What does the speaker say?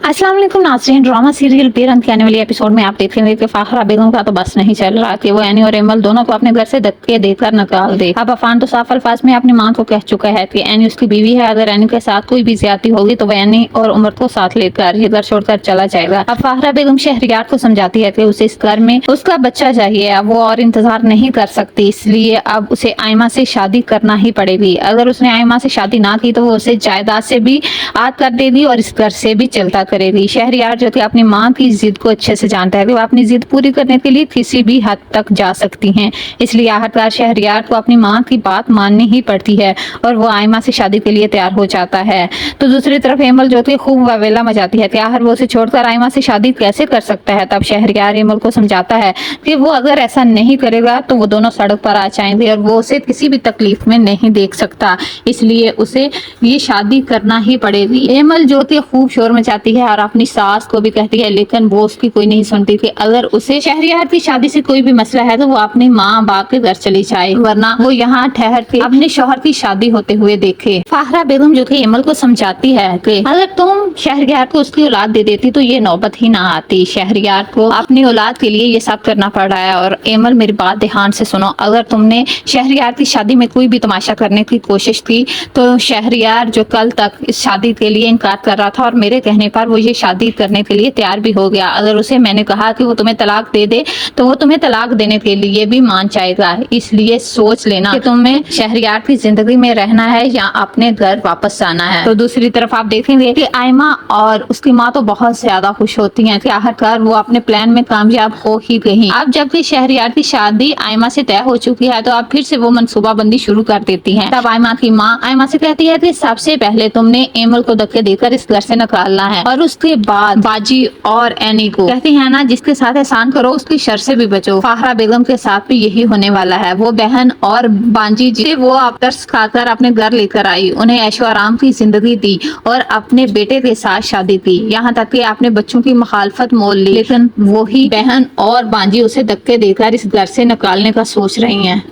अस्सलाम वालेकुम नाज़रीन। ड्रामा सीरियल बेरंग के आने वाली एपिसोड में आप देखेंगे कि फाखरा बेगम का तो बस नहीं चल रहा कि वो एनी और एमल दोनों को अपने घर से धक्के देकर निकाल दे। अब अफान तो साफ अल्फाज में अपनी मां को कह चुका है कि एनी उसकी बीवी है, अगर एनी के साथ कोई भी ज्यादती होगी तो वह एनी और उमर को साथ लेकर ये घर छोड़कर चला जाएगा। अब फाखरा बेगम शहरियार को समझाती है कि उसे इस घर में उसका बच्चा चाहिए, अब वो और इंतजार नहीं कर सकती, इसलिए अब उसे आयमा से शादी करना ही पड़ेगी। अगर उसने आयमा से शादी ना की तो वो उसे जायदाद से भी आद कर देगी और इस घर से भी चलता करेगी। शहरियार जो कि अपनी माँ की जिद को अच्छे से जानता है कि वो अपनी जिद पूरी करने के लिए किसी भी हद तक जा सकती हैं, इसलिए आखिरकार शहरियार को अपनी माँ की बात माननी ही पड़ती है और वो आयमा से शादी के लिए तैयार हो जाता है। तो दूसरी तरफ एमल जो कि खूब वावेला मचाती है कि आखिर वो उसे छोड़कर आयमा से शादी कैसे कर सकता है। तब शहरियार एमल को समझाता है कि वो अगर ऐसा नहीं करेगा तो वो दोनों सड़क पर आ जाएंगे और वो उसे किसी भी तकलीफ में नहीं देख सकता, इसलिए उसे ये शादी करना ही पड़ेगी। एमल जो कि खूब शोर मचाती है और अपनी सास को भी कहती है, लेकिन वो उसकी कोई नहीं सुनती कि अगर उसे शहरियार की शादी से कोई भी मसला है तो वो अपनी माँ बाप के घर चली जाए, वरना वो यहाँ ठहर के अपने शौहर की शादी होते हुए देखे। फाखरा बेगम जो कि एमल को समझाती है कि अगर तुम शहरियार को उसकी औलाद दे देती तो ये नौबत ही ना आती। शहरियार को अपनी औलाद के लिए ये सब करना पड़ रहा है और एमल मेरी बात ध्यान से सुनो, अगर तुमने शहरियार की शादी में कोई भी तमाशा करने की कोशिश की तो शहरियार जो कल तक इस शादी के लिए इनकार कर रहा था और मेरे कहने पर वो ये शादी करने के लिए तैयार भी हो गया, अगर उसे मैंने कहा कि वो तुम्हें तलाक दे दे तो वो तुम्हें तलाक देने के लिए भी मान जाएगा। इसलिए सोच लेना कि तुम्हें शहरियार की जिंदगी में रहना है या अपने घर वापस आना है। तो दूसरी तरफ आप देखेंगे कि आयमा और उसकी माँ तो बहुत ज्यादा खुश होती हैं कि आखिरकार वो अपने प्लान में कामयाब हो ही गई। अब जबकि शहरियार की शादी आयमा से तय हो चुकी है तो अब फिर से वो मनसूबा बंदी शुरू कर देती है। तब आयमा की माँ आयमा से कहती है कि सबसे पहले तुमने एमल को धक्के देकर इस घर से निकालना है और उसके बाद बाजी और एनी को कहती है ना, जिसके साथ एहसान करो उसकी शर से भी बचो। फाखरा बेगम के साथ भी यही होने वाला है। वो बहन और बांजी जी वो आप तरस खाकर अपने घर लेकर आई, उन्हें ऐशो आराम की जिंदगी दी और अपने बेटे के साथ शादी की, यहाँ तक कि अपने बच्चों की मुखालफत मोल ली, लेकिन वही बहन और बांजी उसे धक्के देकर इस घर से निकालने का सोच रही हैं।